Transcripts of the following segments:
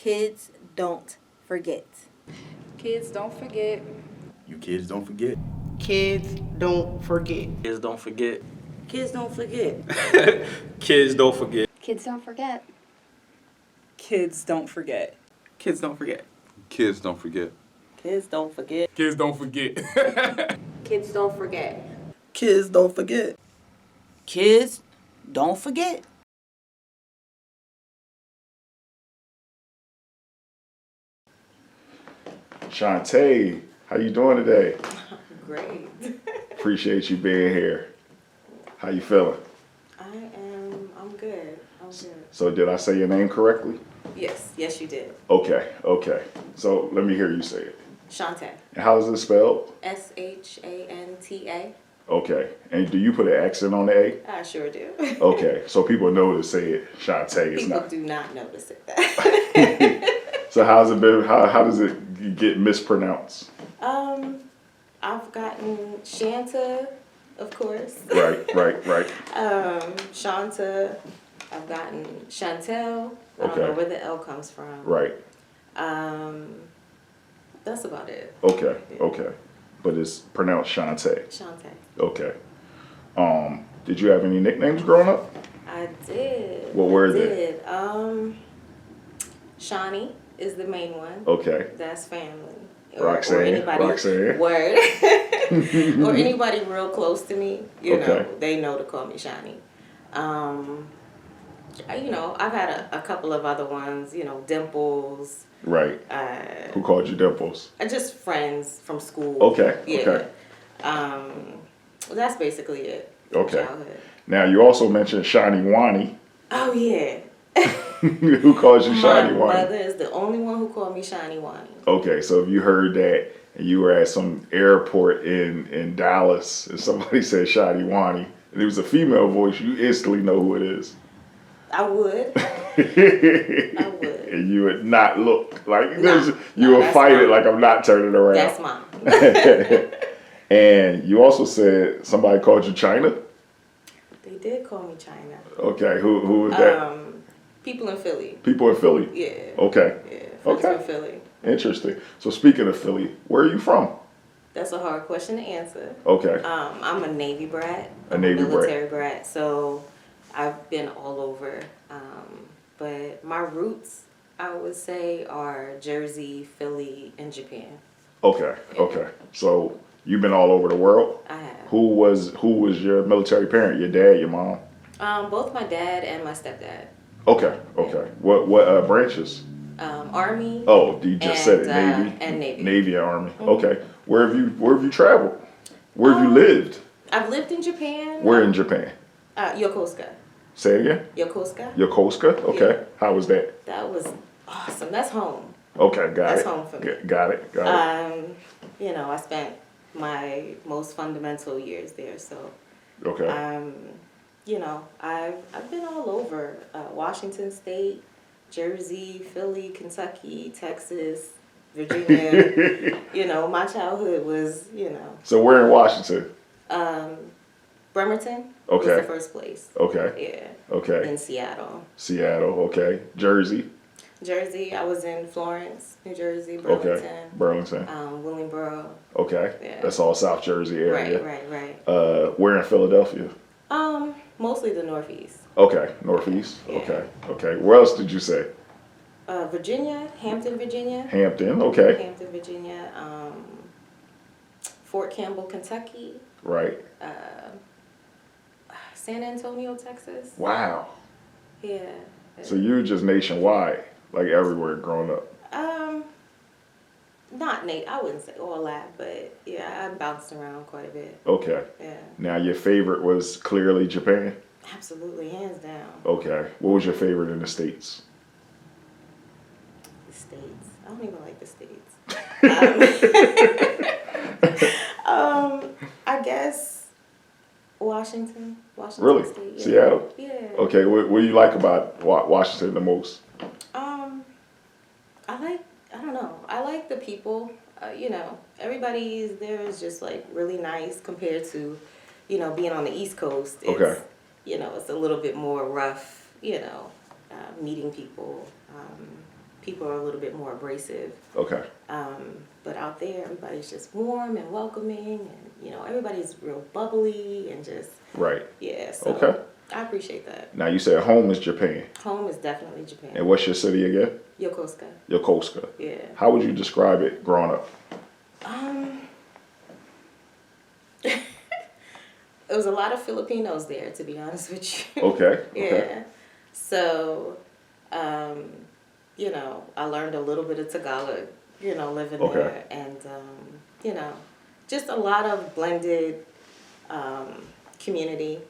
Kids don't forget. Kids don't forget. You kids don't forget. Kids don't forget. Kids don't forget. Kids don't forget. Kids don't forget. Kids don't forget. Kids don't forget. Kids don't forget. Kids don't forget. Kids don't forget. Kids don't forget. Kids don't forget. Kids don't forget. Kids don't forget. Shantá, how you doing today? Great. Appreciate you being here. How you feeling? I'm good. I'm good. So did I say your name correctly? Yes, you did. Okay. So let me hear you say it. Shantá. And how is it spelled? Shanta. Okay. And do you put an accent on the A? I sure do. Okay. So people know to say it Shantá. It's People not. do not notice it that. So how's it been? How does it get mispronounced? I've gotten Shanta, of course. Right. Shanta. I've gotten Chantel. I don't Okay. know where the L comes from. Right. That's about it. Okay. But it's pronounced Shantá. Shantá. Okay. Did you have any nicknames growing up? I did. What were they? Shawnee is the main one. Okay. That's family. Roxanne. Word. Or anybody real close to me, you know, they know to call me Shawnee. I've had a couple of other ones, Dimples. Right. Who called you Dimples? Just friends from school. Okay. That's basically it. Okay. Childhood. Now you also mentioned Shani Wani. Oh yeah. Who calls you Shani Wani? My mother is the only one who called me Shani Wani. Okay, so if you heard that and you were at some airport in Dallas and somebody said Shani Wani and it was a female voice, you instantly know who it is. I would. And you would not look like you would that's fight mine. it like I'm not turning around. That's mine. And you also said somebody called you China. They did call me China. Okay, who was that? People in Philly. People in Philly. Yeah. Okay. Yeah. Folks from Philly. Interesting. So speaking of Philly, where are you from? That's a hard question to answer. Okay. I'm a Navy brat. Military brat. So I've been all over. But my roots, I would say, are Jersey, Philly, and Japan. Okay. So you've been all over the world? I have. Who was your military parent? Your dad, your mom? Both my dad and my stepdad. Okay. What branches? Army. Oh, you just said it. Navy. And Navy. Navy and Army. Mm-hmm. Okay. Where have you traveled? Where have you lived? I've lived in Japan. Where in Japan? Yokosuka. Say it again? Yokosuka? Okay. Yeah. How was that? That was awesome. That's home. Okay, That's home for me. Got it. I spent my most fundamental years there, so Okay. I've been all over Washington State, Jersey, Philly, Kentucky, Texas, Virginia. My childhood was, So where in Washington? Bremerton Okay. was the first place. Okay. Yeah. Okay. In Seattle. Okay. Jersey. I was in Florence, New Jersey, Burlington. Okay. Burlington. Willingboro. Okay. Yeah. That's all South Jersey area. Right. Where in Philadelphia? Mostly the Northeast. Okay. Northeast. Yeah. Okay. Where else did you say? Virginia, Hampton, Virginia. Hampton. Okay. Hampton, Virginia. Fort Campbell, Kentucky. Right. San Antonio, Texas. Wow. Yeah. So you were just nationwide, like everywhere growing up. I wouldn't say all that, but yeah, I bounced around quite a bit. Okay. Yeah. Now your favorite was clearly Japan? Absolutely, hands down. Okay. What was your favorite in the States? The States. I don't even like the States. I guess Washington. Really? State. Yeah. Seattle? Yeah. Okay. What do you like about Washington the most? I like the people. Everybody there is just like really nice compared to, being on the East Coast. It's, it's a little bit more rough, meeting people. people are a little bit more abrasive. Okay. But out there, everybody's just warm and welcoming, and you know, everybody's real bubbly and just Right. yeah. So Okay. I appreciate that. Now you said home is Japan. Home is definitely Japan. And what's your city again? Yokosuka. Yokosuka. Yeah. How would you describe it growing up? It was a lot of Filipinos there, to be honest with you. Okay. Yeah. Okay. So, you know, I learned a little bit of Tagalog, you know, living Okay. there. And, you know, just a lot of blended community.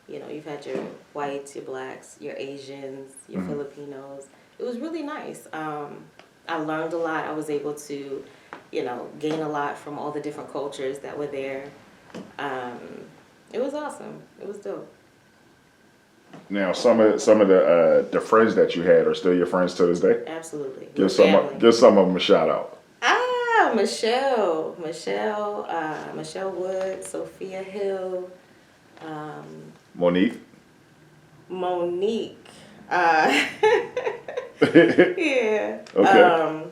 You know, you've had your whites, your blacks, your Asians, your Filipinos. It was really nice. I learned a lot. I was able to, you know, gain a lot from all the different cultures that were there. It was awesome. It was dope. Now some of the friends that you had are still your friends to this day. Absolutely. Give Family. some of them a shout out. Michelle Wood, Sophia Hill, Monique. Monique. Yeah. Okay.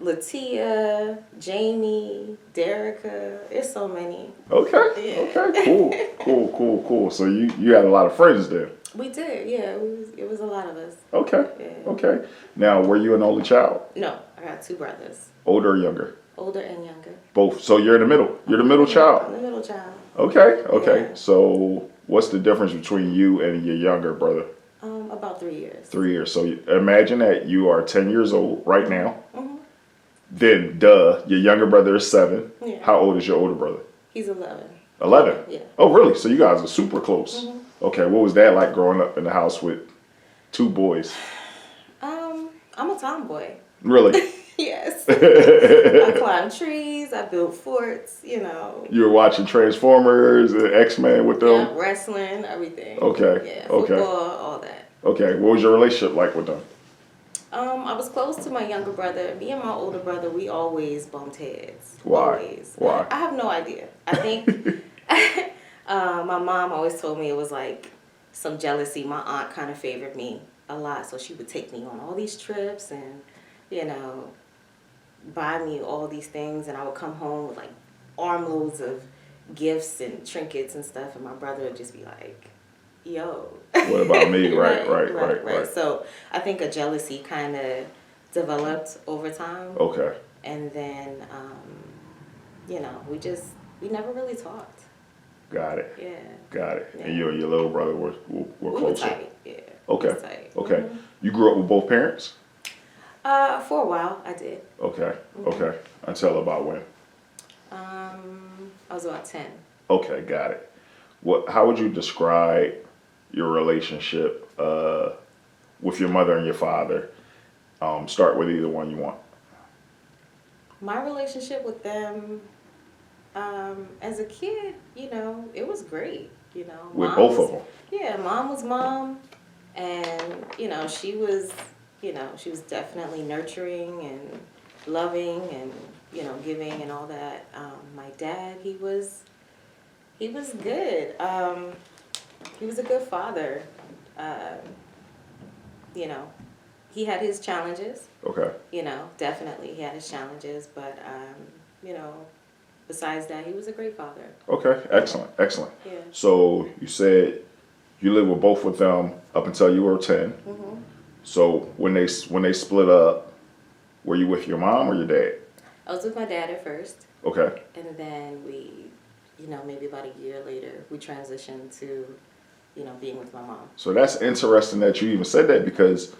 Latia, Jamie, Derica. It's so many. Okay. Yeah. Okay. Cool. So you had a lot of friends there. We did. Yeah. It was a lot of us. Okay. Yeah. Okay. Now, were you an only child? No, I got two brothers, Older or younger? older and younger. Both. So you're in the middle. You're the middle I'm child. the middle child. Okay. Yeah. So what's the difference between you and your younger brother? About 3 years. 3 years. So imagine that you are 10 years old right now. Mhm. Then, your younger brother is 7. Yeah. How old is your older brother? He's 11. 11? Yeah. Oh, really? So you guys are super close. Mhm. Okay, what was that like growing up in the house with 2 boys? I'm a tomboy. Really? Yes. I climbed trees. I built forts. You know. You were watching Transformers and X-Men with them? Yeah, wrestling, everything. Okay, Yeah, okay. football, all that. Okay, what was your relationship like with them? I was close to my younger brother. Me and my older brother, we always bumped heads. Why? Always. Why? I have no idea. I think my mom always told me it was like some jealousy. My aunt kind of favored me a lot, so she would take me on all these trips and, you know, buy me all these things, and I would come home with like armloads of gifts and trinkets and stuff, and my brother would just be like, yo. What about me? Right. So I think a jealousy kind of developed over time. Okay. And then, you know, we never really talked. Got it. Yeah. Got it. Yeah. And you and your little brother were We were closer? tight. Yeah. Okay. We were tight. Okay. Mhm. You grew up with both parents? For a while, I did. Okay. Okay. Until about when? I was about 10. Okay, got it. How would you describe your relationship with your mother and your father? Start with either one you want. My relationship with them, as a kid, you know, it was great. You know, With Mom both was- of them? Yeah, Mom was Mom, and you know, she was definitely nurturing and loving and, you know, giving and all that. My dad, he was good. He was a good father. You know, he had his challenges. Okay. You know, definitely he had his challenges, but you know, besides that, he was a great father. Okay, excellent. Yeah. So you said you lived with both of them up until you were 10. Mhm. So when they split up, were you with your mom or your dad? I was with my dad at first, Okay. and then we, you know, maybe about a year later, we transitioned to, you know, being with my mom. So that's interesting that you even said that, because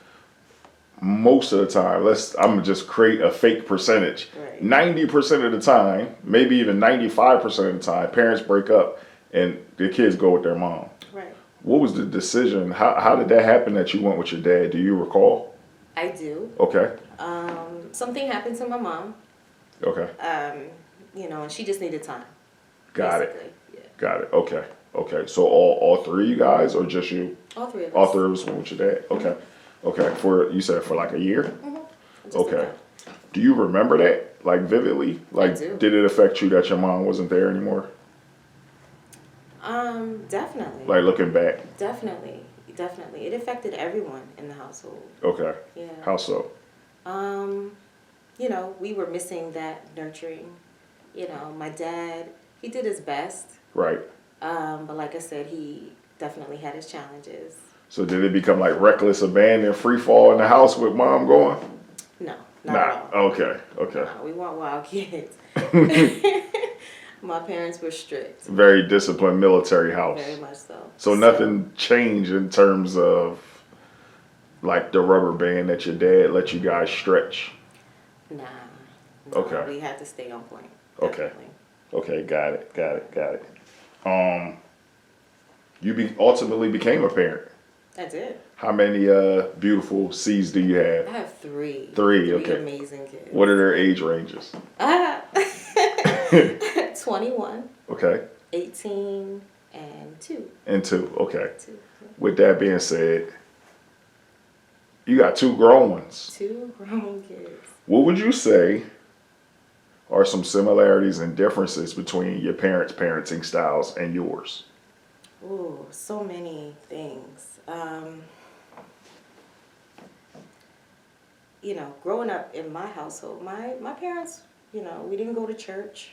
most of the time, I'm gonna just create a fake percentage. Right. 90% of the time, maybe even 95% of the time, parents break up and the kids go with their mom. Right. What was the decision? How did that happen that you went with your dad? Do you recall? I do. Okay. Something happened to my mom. Okay. You know, and she just needed time. Got it. Basically. Yeah. Got it. Okay. Okay. So all three of you guys, or just you? All three of us. All three of us went with your dad. Okay. Okay. You said for like a year? Just Okay. about. Do you remember that, like, vividly? Like, do. did it affect you that your mom wasn't there anymore? Definitely. Like, looking back. Definitely. definitely. It affected everyone in the household. Okay. Yeah. How so? You know, we were missing that nurturing. You know, my dad, he did his best. Right. But like I said, he definitely had his challenges. So did it become like reckless abandon, free fall in the house with mom going? No, not at all. Okay. Okay. No, we weren't wild kids. My parents were strict. Very disciplined military house. Very much so. So nothing changed in terms of like the rubber band that your dad let you guys stretch. Nah. Okay. We had to stay on point. Okay. Definitely. Okay, got it. You ultimately became a parent. I did. How many beautiful C's do you I have? have three. Three, okay. Amazing kids. What are their age ranges? 21, Okay. 18, and 2. And 2, okay. 2. With that being said, you got 2 grown ones. 2 grown kids. What would you say are some similarities and differences between your parents' parenting styles and yours? Ooh, so many things. You know, growing up in my household, my parents, you know, we didn't go to church.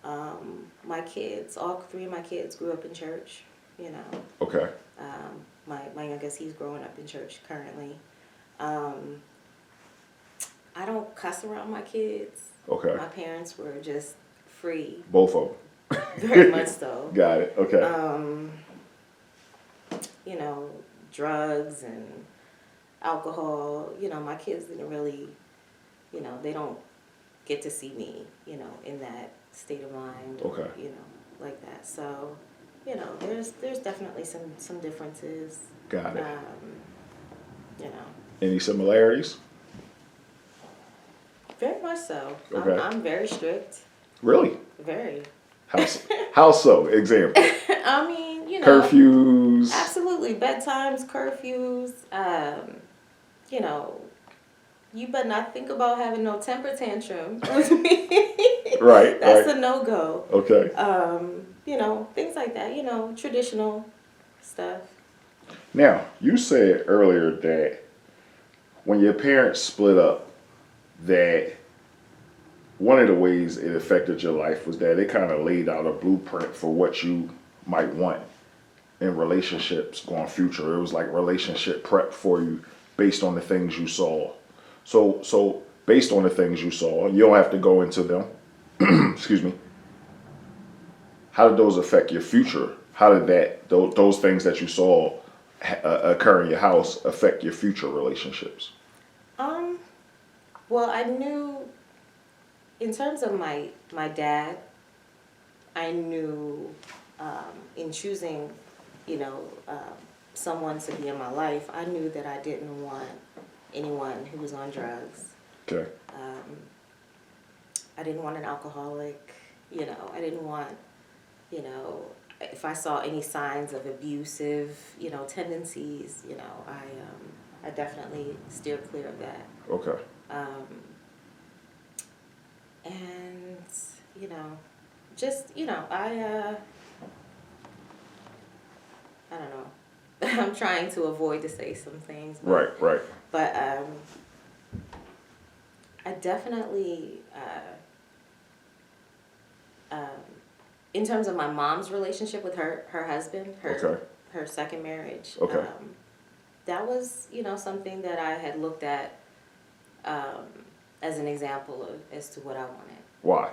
My kids, all 3 of my kids grew up in church, you know. Okay. My youngest, he's growing up in church currently. I don't cuss around my kids. Okay. My parents were just free. Both of them. Very much so. Got it. Okay. You know, drugs and alcohol, you know, my kids didn't really, you know, they don't get to see me, you know, in that state of mind. Or, Okay. you know, like that. So, you know, there's definitely some differences. Got it. You know. Any similarities? Very much so. Okay. I'm very strict. Really? Very. How so? Example. I mean, you know. Curfews. Absolutely. Bedtimes, curfews. You know, you better not think about having no temper tantrum with me. Right. That's right. a no-go. Okay. You know, things like that. You know, traditional stuff. Now, you said earlier that when your parents split up, that one of the ways it affected your life was that it kind of laid out a blueprint for what you might want in relationships going future. It was like relationship prep for you based on the things you saw. So based on the things you saw, you don't have to go into them. Excuse me. How did those affect your future? How did those things that you saw occur in your house affect your future relationships? Well, I knew, in terms of my dad, I knew in choosing, you know, someone to be in my life, I knew that I didn't want anyone who was on drugs. Okay. I didn't want an alcoholic, you know, I didn't want, you know, if I saw any signs of abusive, you know, tendencies, you know, I definitely steer clear of that. Okay. And, you know, just, you know, I don't know. I'm trying to avoid to say some things. But, Right. But I definitely, in terms of my mom's relationship with her husband, her second marriage, Okay. that was, you know, something that I had looked at as an example as to what I wanted. Why?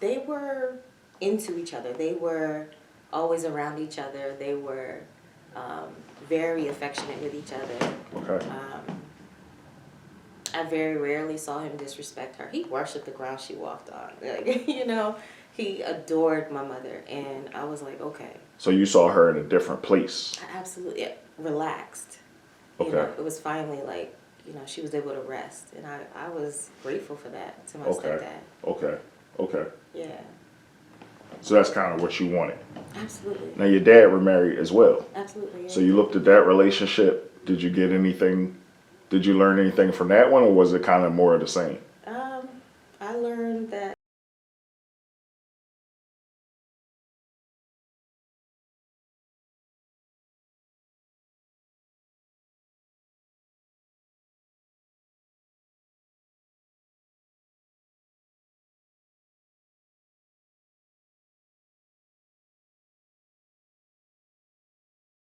They were into each other. They were always around each other. They were very affectionate with each other. Okay. I very rarely saw him disrespect her. He worshipped the ground she walked on. Like, you know, he adored my mother, and I was like, okay. So you saw her in a different place. Absolutely relaxed. Okay. You know, it was finally like, you know, she was able to rest, and I was grateful for that to my stepdad. Okay. Yeah. So that's kind of what you wanted. Absolutely. Now your dad remarried as well. Absolutely. Yeah. So you looked at that relationship. Did you get anything? Did you learn anything from that one, or was it kind of more of the same? I learned that